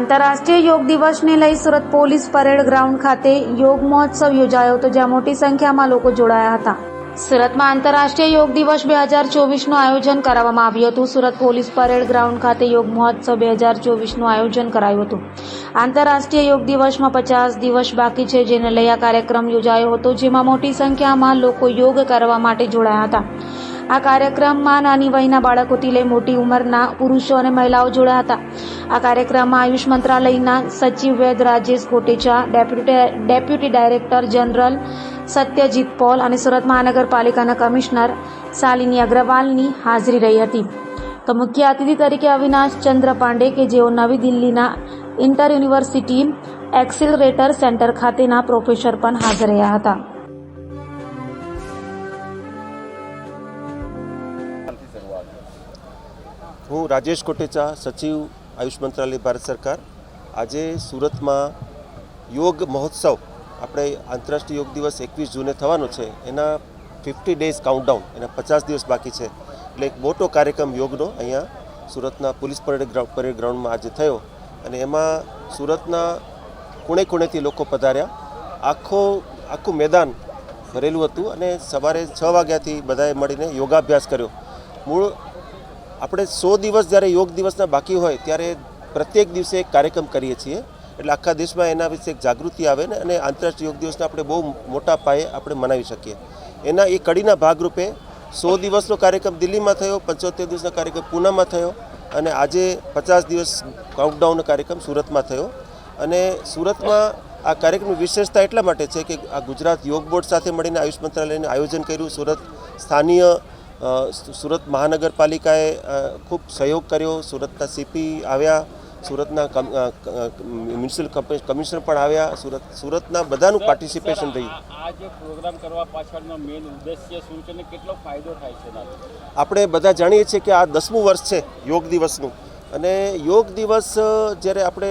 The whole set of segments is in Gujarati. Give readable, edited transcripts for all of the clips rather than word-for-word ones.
આંતરરાષ્ટ્રીય યોગ દિવસને લઈ સુરત પોલીસ પરેડ ગ્રાઉન્ડ ખાતે યોગ મહોત્સવ યોજાયો હતો, જ્યાં મોટી સંખ્યામાં લોકો જોડાયા હતા. સુરતમાં આંતરરાષ્ટ્રીય યોગ દિવસ 2024નું આયોજન કરવામાં આવ્યું હતું. સુરત પોલીસ પરેડ ગ્રાઉન્ડ ખાતે યોગ મહોત્સવ 2024નું આયોજન કરાયું હતું. આંતરરાષ્ટ્રીય યોગ દિવસમાં 50 દિવસ બાકી છે, જેને લઈ આ કાર્યક્રમ યોજાયો હતો, જેમાં મોટી સંખ્યામાં લોકો યોગ કરવા માટે જોડાયા હતા. આ કાર્યક્રમમાં નાની વયના બાળકોથી લઈ મોટી ઉંમરના પુરુષો અને મહિલાઓ જોડાયા હતા. આ કાર્યક્રમમાં આયુષ મંત્રાલયના સચિવ Vaid Rajesh Kotecha, deputy director general Satyajit Paul અને સુરત મહાનગરપાલિકાના કમિશનર શાલિની અગ્રવાલની હાજરી રહી હતી. તો મુખ્ય અતિથિ તરીકે અવિનાશ ચંદ્ર પાંડે, કે જેઓ નવી દિલ્હીના ઇન્ટર યુનિવર્સિટી એક્સિલરેટર સેન્ટર ખાતેના પ્રોફેસર પણ હાજર રહ્યા હતા. હું રાજેશ કોટેચા, સચિવ આયુષ મંત્રાલય, ભારત સરકાર. આજે સુરતમાં યોગ મહોત્સવ, આપણે આંતરરાષ્ટ્રીય યોગ દિવસ 21 જૂને થવાનો છે, એના 50 ડેઝ કાઉન્ટડાઉન, એના 50 દિવસ બાકી છે. એટલે એક મોટો કાર્યક્રમ યોગનો અહીંયા સુરતના પોલીસ પરેડ ગ્રાઉન્ડમાં આજે થયો, અને એમાં સુરતના ખૂણે ખૂણેથી લોકો પધાર્યા. આખું મેદાન ભરેલું હતું, અને સવારે 6 વાગ્યાથી બધાએ મળીને યોગાભ્યાસ કર્યો. મૂળ આપણે 100 દિવસ જ્યારે યોગ દિવસના બાકી હોય ત્યારે પ્રત્યેક દિવસે એક કાર્યક્રમ કરીએ છીએ, એટલે આખા દેશમાં એના વિશે એક જાગૃતિ આવે ને, અને આંતરરાષ્ટ્રીય યોગ દિવસને આપણે બહુ મોટા પાયે આપણે મનાવી શકીએ. એના એ કડીના ભાગરૂપે 100 દિવસનો કાર્યક્રમ દિલ્હીમાં થયો, 75 દિવસનો કાર્યક્રમ પૂનામાં થયો, અને આજે 50 દિવસ કાઉન્ટડાઉનનો કાર્યક્રમ સુરતમાં થયો. અને સુરતમાં આ કાર્યક્રમની વિશેષતા એટલા માટે છે કે આ ગુજરાત યોગ બોર્ડ સાથે મળીને આયુષ મંત્રાલયને આયોજન કર્યું. સુરત મહાનગરપાલિકાએ ખૂબ સહયોગ કર્યો. સુરતના સીપી આવ્યા, સુરતના મ્યુનિસિપલ કમિશનર પણ આવ્યા. સુરતના બધાનું પાર્ટિસિપેશન રહ્યું. આ જે પ્રોગ્રામ કરવા પાછળનો મેઇન ઉદ્દેશ્ય શું છે અને કેટલો ફાયદો થાય છે? આપણે બધા જાણીએ છીએ કે આ 10મું વર્ષ છે યોગ દિવસનું, અને યોગ દિવસ જ્યારે આપણે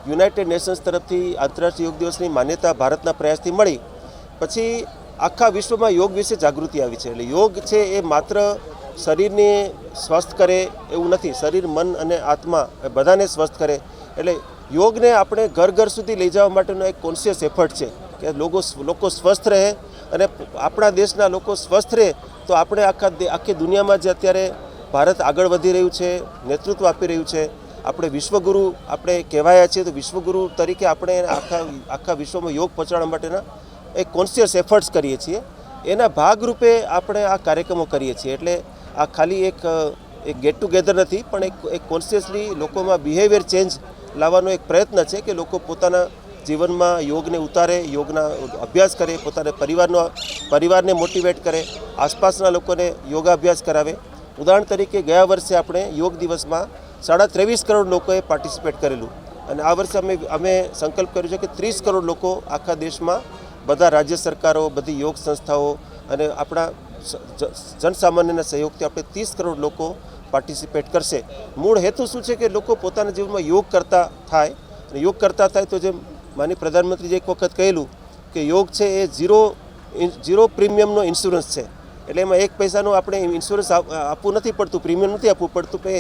યુનાઇટેડ નેશન્સ તરફથી આંતરરાષ્ટ્રીય યોગ દિવસની માન્યતા ભારતના પ્રયાસથી મળી પછી આખા વિશ્વમાં યોગ વિશે જાગૃતિ આવી છે. એટલે યોગ છે એ માત્ર શરીરને સ્વસ્થ કરે એવું નથી, શરીર, મન અને આત્મા બધાને સ્વસ્થ કરે. એટલે યોગને આપણે ઘર ઘર સુધી લઈ જવા માટેનો એક કોન્શિયસ એફર્ટ છે કે લોકો સ્વસ્થ રહે, અને આપણા દેશના લોકો સ્વસ્થ રહે તો આપણે આખી દુનિયામાં જે અત્યારે ભારત આગળ વધી રહ્યું છે, નેતૃત્વ આપી રહ્યું છે, આપણે વિશ્વગુરુ આપણે કહેવાયા છીએ, તો વિશ્વગુરુ તરીકે આપણે આખા વિશ્વમાં યોગ પહોંચાડવા માટેના એક કોન્શિયસ એફર્ટ્સ કરીએ છીએ. એના ભાગરૂપે આપણે આ કાર્યક્રમો કરીએ છીએ. એટલે આ ખાલી એક ગેટ ટુગેધર નથી, પણ એક કોન્શિયસલી લોકોમાં બિહેવિયર ચેન્જ લાવવાનો એક પ્રયત્ન છે કે લોકો પોતાના જીવનમાં યોગને ઉતારે, યોગના અભ્યાસ કરે, પોતાના પરિવારને મોટિવેટ કરે, આસપાસના લોકોને યોગાભ્યાસ કરાવે. ઉદાહરણ તરીકે ગયા વર્ષે આપણે યોગ દિવસમાં 23.5 કરોડ લોકોએ પાર્ટિસિપેટ કરેલું, અને આ વર્ષે અમે સંકલ્પ કર્યો છે કે 30 કરોડ લોકો આખા દેશમાં, બધા રાજ્ય સરકારો, બધી યોગ સંસ્થાઓ અને આપણા જનસામાન્યના સહયોગથી આપણે 30 કરોડ લોકો પાર્ટિસિપેટ કરશે. મૂળ હેતુ શું છે કે લોકો પોતાના જીવનમાં યોગ કરતા થાય, અને યોગ કરતા થાય તો જેમ માનનીય પ્રધાનમંત્રીએ એક વખત કહેલું કે યોગ છે એ ઝીરો પ્રીમિયમનો ઇન્સ્યોરન્સ છે. એટલે એમાં 1 પૈસાનું આપણે ઇન્સ્યોરન્સ આપવું નથી પડતું, પ્રીમિયમ નથી આપવું પડતું, એ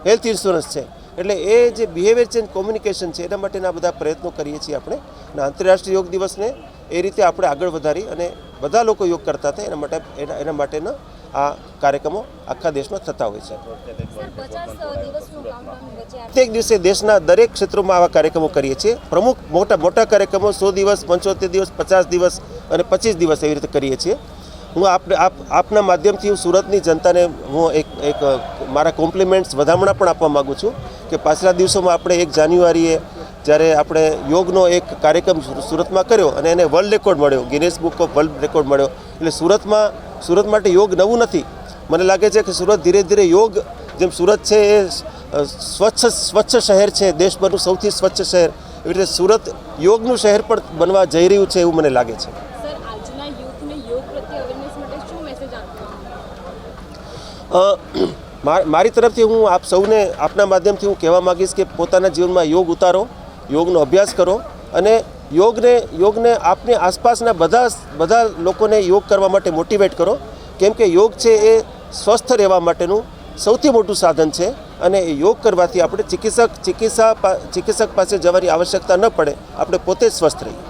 હેલ્થ ઇન્સ્યોરન્સ છે. એટલે એ જે બિહેવિયર ચેન્જ કોમ્યુનિકેશન છે એના માટેના બધા પ્રયત્નો કરીએ છીએ આપણે. અને આંતરરાષ્ટ્રીય યોગ દિવસને એ રીતે આપણે આગળ વધારી અને બધા લોકો યોગ કરતા થાય એના માટેના આ કાર્યક્રમો આખા દેશમાં થતા હોય છે. પ્રત્યેક દિવસે દેશના દરેક ક્ષેત્રોમાં આવા કાર્યક્રમો કરીએ છીએ. પ્રમુખ મોટા કાર્યક્રમો 100 દિવસ, 75 દિવસ, 50 દિવસ અને 25 દિવસ એવી રીતે કરીએ છીએ. હું આપના માધ્યમથી હું સુરતની જનતાને હું એક મારા કોમ્પ્લિમેન્ટ્સ, વધામણા પણ આપવા માગું છું કે પાછલા દિવસોમાં આપણે 1 જાન્યુઆરીએ જ્યારે આપણે યોગનો એક કાર્યક્રમ સુરતમાં કર્યો અને એને વર્લ્ડ રેકોર્ડ મળ્યો, Guinness book of world record મળ્યો. એટલે સુરત માટે યોગ નવું નથી. મને લાગે છે કે સુરત ધીરે ધીરે યોગ, જેમ સુરત છે એ સ્વચ્છ શહેર છે, દેશભરનું સૌથી સ્વચ્છ શહેર, એવી રીતે સુરત યોગનું શહેર પણ બનવા જઈ રહ્યું છે એવું મને લાગે છે. મારી તરફથી હું આપ સૌને આપના માધ્યમથી હું કહેવા માગીશ કે પોતાના જીવનમાં યોગ ઉતારો, યોગનો અભ્યાસ કરો, અને યોગને આપની આસપાસના બધા લોકોને યોગ કરવા માટે મોટિવેટ કરો. કેમ કે યોગ છે એ સ્વસ્થ રહેવા માટેનું, સૌથી મોટું સાધન છે અને યોગ કરવાથી આપણે ચિકિત્સક પાસે જવાની આવશ્યકતા ન પડે, આપણે પોતે જ સ્વસ્થ રહીએ.